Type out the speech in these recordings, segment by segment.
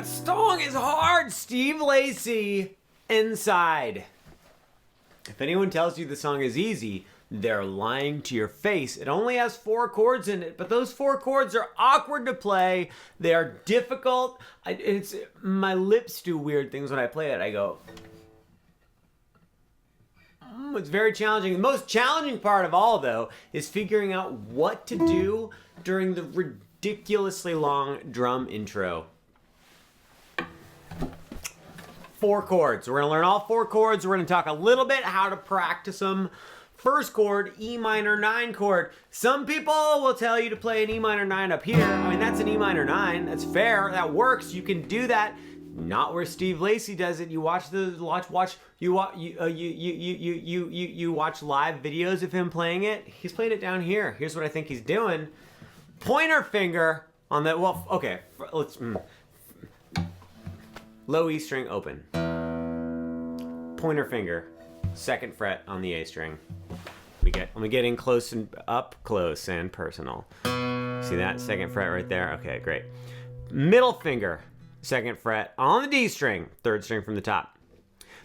That song is hard, Steve Lacy. Inside. If anyone tells you the song is easy, they're lying to your face. It only has 4 chords in it, but those 4 chords are awkward to play. They are difficult. My lips do weird things when I play it. I go... It's very challenging. The most challenging part of all, though, is figuring out what to do during the ridiculously long drum intro. 4 chords. We're going to learn all 4 chords. We're going to talk a little bit how to practice them. First chord, E minor 9 chord. Some people will tell you to play an E minor 9 up here. I mean, that's an E minor 9. That's fair. That works. You can do that. Not where Steve Lacy does it. You watch live videos of him playing it. He's playing it down here. Here's what I think he's doing. Pointer finger on the, well, okay, let's, low E string open. Pointer finger, 2nd fret on the A string. Let me get in close and up close and personal. See that 2nd fret right there? Okay, great. Middle finger, 2nd fret on the D string, 3rd string from the top.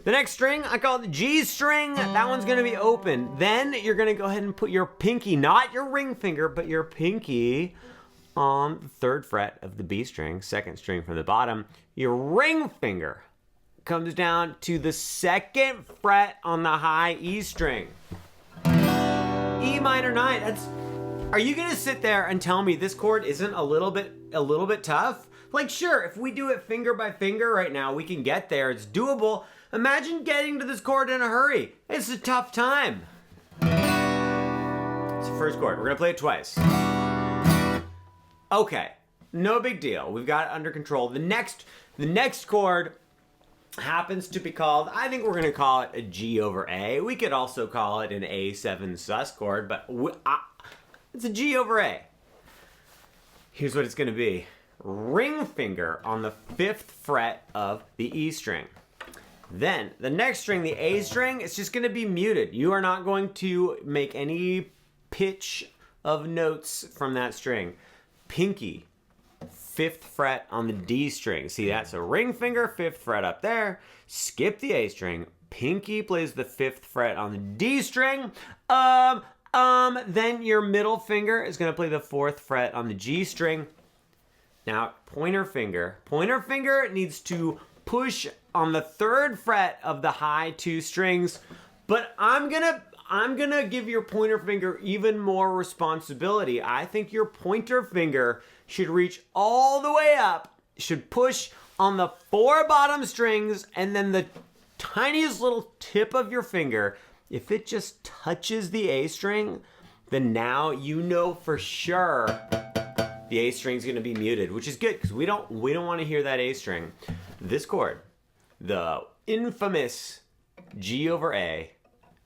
The next string, I call it the G string. That one's gonna be open. Then you're gonna go ahead and put your pinky, not your ring finger, but your pinky on the 3rd fret of the B string, 2nd string from the bottom. Your ring finger comes down to the 2nd fret on the high E string. E minor 9, are you gonna sit there and tell me this chord isn't a little bit tough? Like, sure, if we do it finger by finger right now, we can get there. It's doable. Imagine getting to this chord in a hurry. It's a tough time. It's the first chord. We're gonna play it twice. Okay, no big deal. We've got it under control. The next chord happens to be called, I think we're gonna call it a G over A. We could also call it an A7 sus chord, but it's a G over A. Here's what it's gonna be. Ring finger on the 5th fret of the E string. Then the next string, the A string, it's just gonna be muted. You are not going to make any pitch of notes from that string. Pinky, 5th fret on the D string. See, that's a ring finger, 5th fret up there. Skip the A string. Pinky plays the 5th fret on the D string. Then your middle finger is gonna play the 4th fret on the G string. Now, pointer finger needs to push on the 3rd fret of the high 2 strings, but I'm gonna give your pointer finger even more responsibility. I think your pointer finger should reach all the way up, should push on the 4 bottom strings, and then the tiniest little tip of your finger, if it just touches the A string, then now you know for sure the A string's gonna be muted, which is good because we don't want to hear that A string. This chord, the infamous G over A,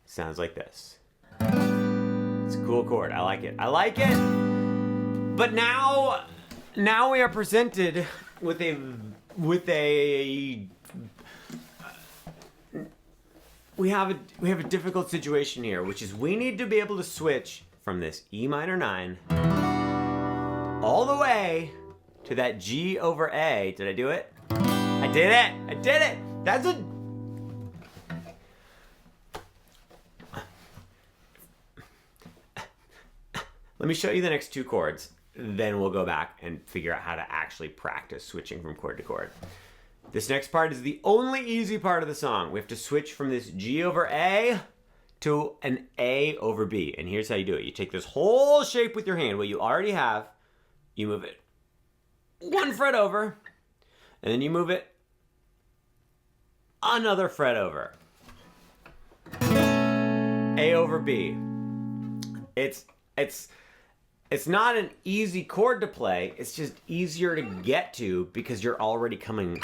sounds like this. It's a cool chord. I like it. But now we are presented with a we have a difficult situation here, which is we need to be able to switch from this E minor 9 all the way to that G over A. Did I do it? I did it! That's a... Let me show you the next 2 chords. Then we'll go back and figure out how to actually practice switching from chord to chord. This next part is the only easy part of the song. We have to switch from this G over A to an A over B. And here's how you do it. You take this whole shape with your hand, what you already have, you move it 1 fret over, and then you move it another fret over. A over B. It's not an easy chord to play, it's just easier to get to because you're already coming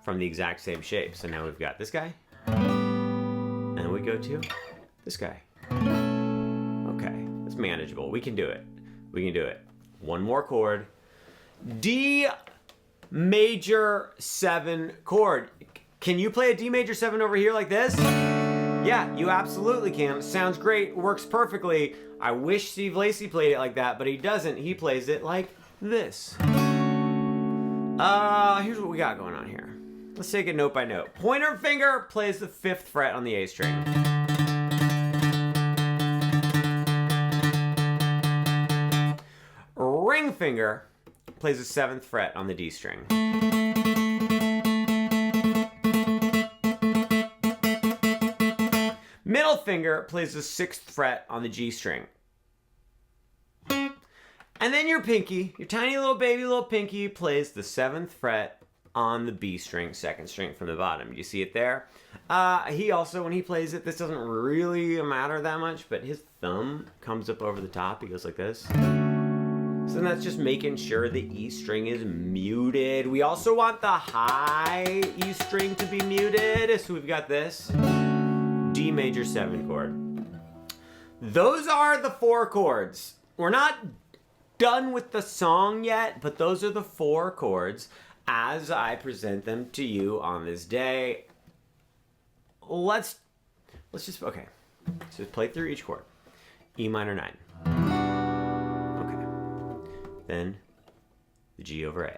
from the exact same shape. So now we've got this guy, and we go to this guy. Okay, it's manageable. We can do it. 1 more chord. D major 7 chord. Can you play a D major 7 over here like this? Yeah, you absolutely can. Sounds great, works perfectly. I wish Steve Lacy played it like that, but he doesn't. He plays it like this. Here's what we got going on here. Let's take it note by note. Pointer finger plays the 5th fret on the A string. Ring finger plays the 7th fret on the D string. Middle finger plays the 6th fret on the G string. And then your pinky, your tiny little baby little pinky, plays the 7th fret on the B string, 2nd string from the bottom. You see it there? He also, when he plays it, this doesn't really matter that much, but his thumb comes up over the top. He goes like this. So then that's just making sure the E string is muted. We also want the high E string to be muted. So we've got this D major 7 chord. Those are the 4 chords. We're not done with the song yet, but those are the 4 chords as I present them to you on this day. Let's just, okay. So just play through each chord. E minor 9. Okay. Then the G over A.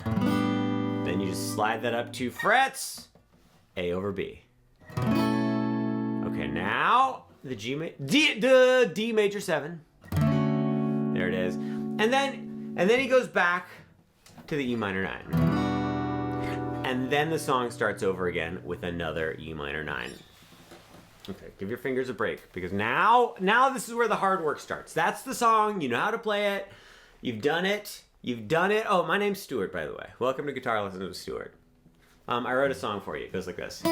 Then you just slide that up 2 frets. A over B. Okay, now the D major 7. There it is. And then he goes back to the E minor 9. And then the song starts over again with another E minor 9. Okay, give your fingers a break because now this is where the hard work starts. That's the song. You know how to play it. You've done it. You've done it. Oh, my name's Stuart, by the way. Welcome to Guitar Lessons with Stuart. I wrote a song for you. It goes like this.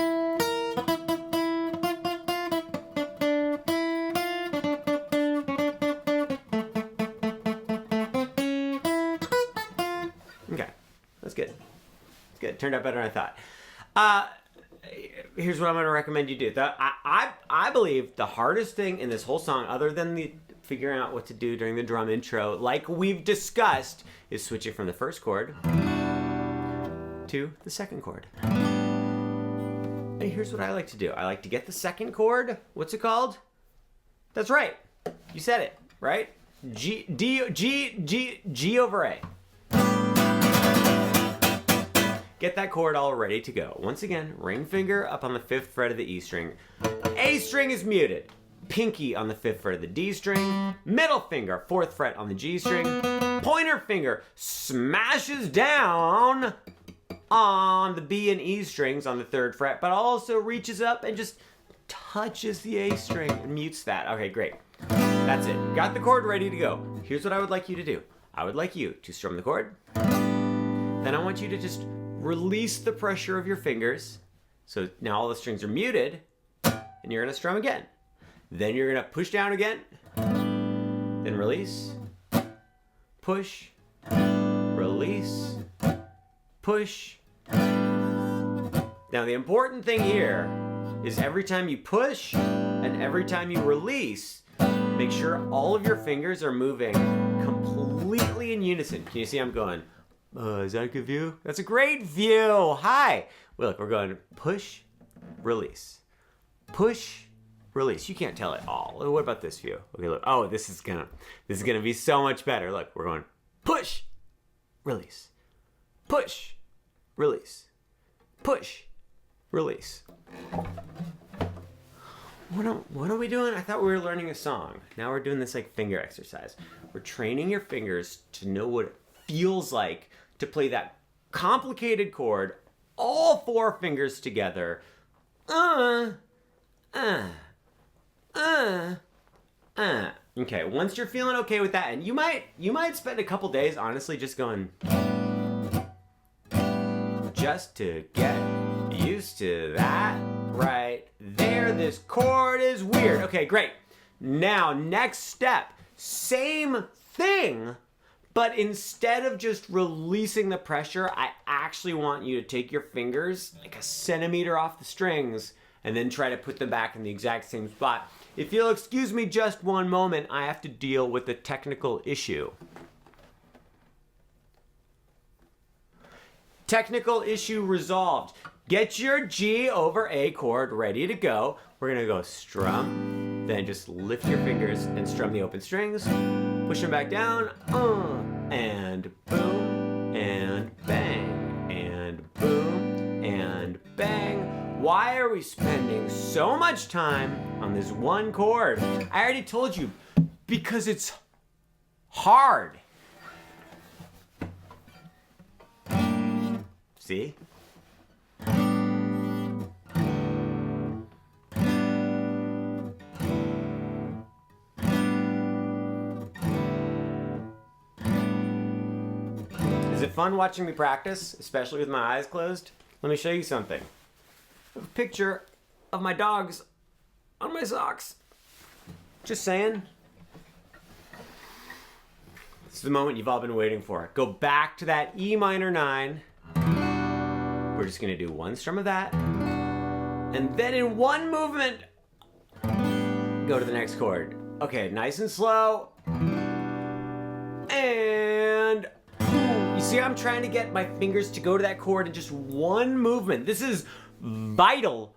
Okay, that's good. It's good. Turned out better than I thought. Here's what I'm going to recommend you do. I believe the hardest thing in this whole song, other than the figuring out what to do during the drum intro, like we've discussed, is switching from the 1st chord to the 2nd chord. And here's what I like to do. I like to get the 2nd chord. What's it called? That's right. You said it, right? G over A. Get that chord all ready to go. Once again, ring finger up on the 5th fret of the E string. A string is muted. Pinky on the 5th fret of the D string. Middle finger, 4th fret on the G string. Pointer finger smashes down on the B and E strings on the 3rd fret, but also reaches up and just touches the A string and mutes that. Okay, great. That's it. Got the chord ready to go. Here's what I would like you to do. I would like you to strum the chord. Then I want you to just release the pressure of your fingers. So now all the strings are muted, and you're gonna strum again. Then you're gonna push down again, then release, push, release, push. Now the important thing here is every time you push and every time you release, make sure all of your fingers are moving completely in unison. Can you see I'm going? Is that a good view? That's a great view. Hi. Well, look, we're going push, release, push, release. You can't tell it all. What about this view? Okay, look. Oh, this is gonna be so much better. Look, we're going push, release, push, release, push, release. What are we doing? I thought we were learning a song. Now we're doing this like finger exercise. We're training your fingers to know what it feels like to play that complicated chord, all 4 fingers together. Okay, once you're feeling okay with that, and you might spend a couple days honestly just going, just to get used to that right there. This chord is weird. Okay, great. Now, next step, same thing. But instead of just releasing the pressure, I actually want you to take your fingers like a centimeter off the strings and then try to put them back in the exact same spot. If you'll excuse me just one moment, I have to deal with a technical issue. Technical issue resolved. Get your G over A chord ready to go. We're gonna go strum, then just lift your fingers and strum the open strings. Push them back down, and boom, and bang. Why are we spending so much time on this one chord? I already told you, because it's hard. See? Is it fun watching me practice, especially with my eyes closed? Let me show you something. A picture of my dogs on my socks. Just saying. This is the moment you've all been waiting for. Go back to that E minor 9. We're just gonna do one strum of that. And then in one movement, go to the next chord. Okay, nice and slow. And you see, I'm trying to get my fingers to go to that chord in just one movement. This is vital,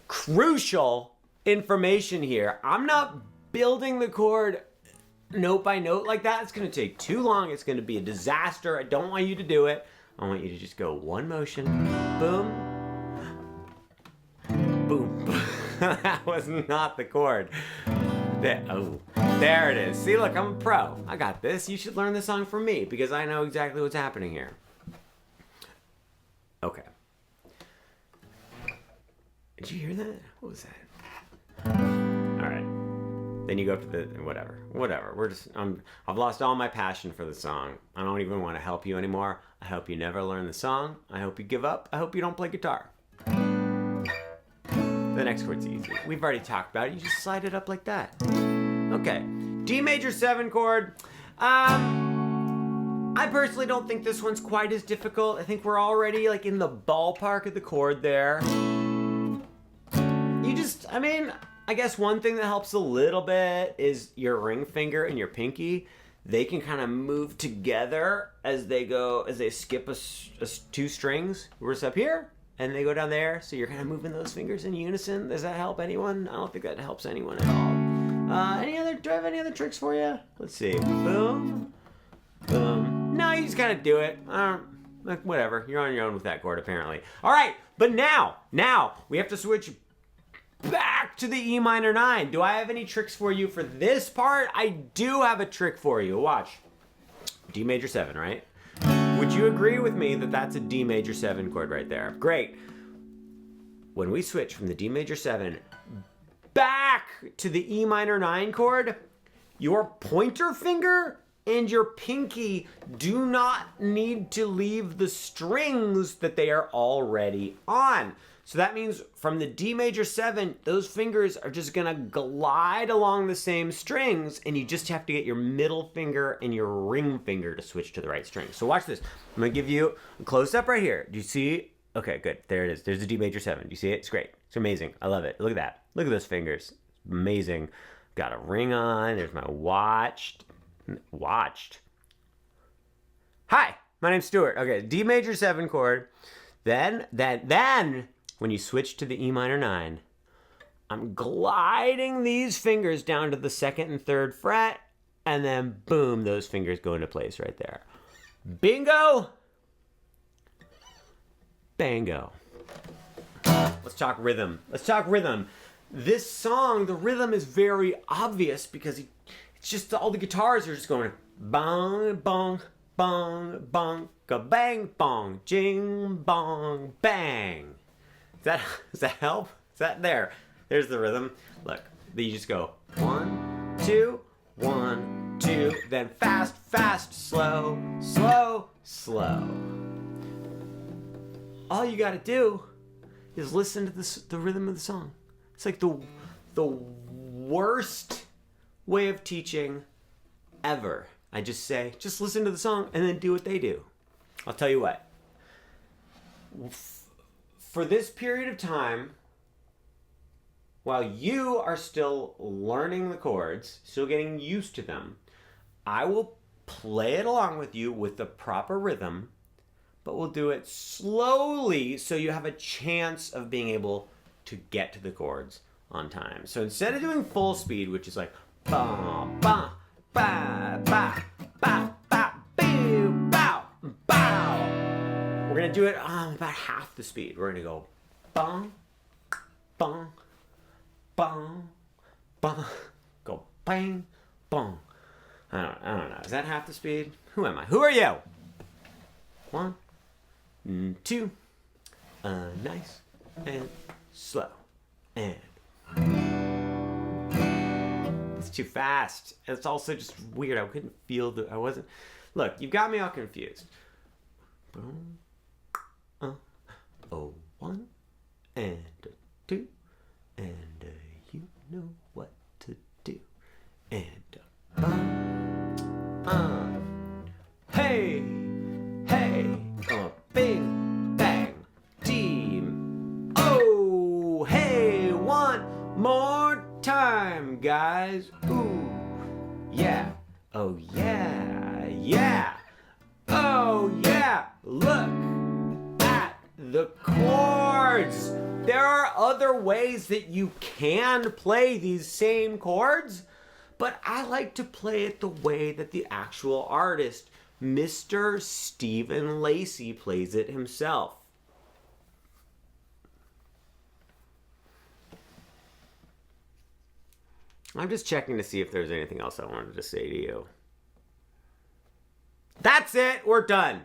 crucial information here. I'm not building the chord note by note like that. It's gonna take too long. It's gonna be a disaster. I don't want you to do it. I want you to just go one motion, boom, boom. That was not the chord. There it is. See, look, I'm a pro. I got this. You should learn this song from me because I know exactly what's happening here. Okay. Did you hear that? What was that? All right. Then you go up to the whatever. We're just I've lost all my passion for the song. I don't even want to help you anymore. I hope you never learn the song. I hope you give up. I hope you don't play guitar. The next chord's easy. We've already talked about it. You just slide it up like that. Okay. D major 7 chord. I personally don't think this one's quite as difficult. I think we're already like in the ballpark of the chord there. I guess one thing that helps a little bit is your ring finger and your pinky. They can kind of move together as they skip two strings. We're just up here, and they go down there, so you're kind of moving those fingers in unison. Does that help anyone? I don't think that helps anyone at all. Do I have any other tricks for you? Let's see. Boom, boom. No, you just kind of do it. Whatever. You're on your own with that chord, apparently. All right, but now we have to switch back to the E minor 9. Do I have any tricks for you for this part? I do have a trick for you. Watch. D major 7, right? Would you agree with me that that's a D major 7 chord right there? Great. When we switch from the D major 7 back to the E minor 9 chord, your pointer finger and your pinky do not need to leave the strings that they are already on. So that means from the D major 7, those fingers are just gonna glide along the same strings, and you just have to get your middle finger and your ring finger to switch to the right string. So watch this. I'm gonna give you a close up right here. Do you see? Okay, good. There it is. There's the D major 7. Do you see it? It's great. It's amazing. I love it. Look at that. Look at those fingers. Amazing. Got a ring on. There's my watched. Hi, my name's Stuart. Okay, D major 7 chord. Then when you switch to the E minor 9, I'm gliding these fingers down to the 2nd and 3rd fret, and then boom, those fingers go into place right there. Bingo! Bango. Let's talk rhythm. This song, the rhythm is very obvious because it's just all the guitars are just going bong, bong, bong, bong, ka bang, bong, jing, bong, bang. Does that help? Is that there? There's the rhythm. Look, you just go 1, 2, 1, 2, then fast, fast, slow, slow, slow. All you gotta do is listen to the rhythm of the song. It's like the worst way of teaching ever. I just say, just listen to the song and then do what they do. I'll tell you what. For this period of time, while you are still learning the chords, still getting used to them, I will play it along with you with the proper rhythm, but we'll do it slowly so you have a chance of being able to get to the chords on time. So instead of doing full speed, which is like ba ba ba ba ba ba boo bow bow, we're gonna do it about half the speed. We're gonna go bong bong, bong, bong. Go bang, bong. I don't know. Is that half the speed? Who am I? Who are you? 1, 2. Nice and slow. And it's too fast. It's also just weird. I couldn't feel I wasn't. Look, you've got me all confused. Boom. Oh, 1 and 2. And you know what to do. And hey, hey, bing, bang, team. Oh, hey, one more time, guys. Ooh, yeah. Oh, yeah, yeah. Oh, yeah. Look at the chords. There are other ways that you can play these same chords, but I like to play it the way that the actual artist, Mr. Stephen Lacy, plays it himself. I'm just checking to see if there's anything else I wanted to say to you. That's it. We're done.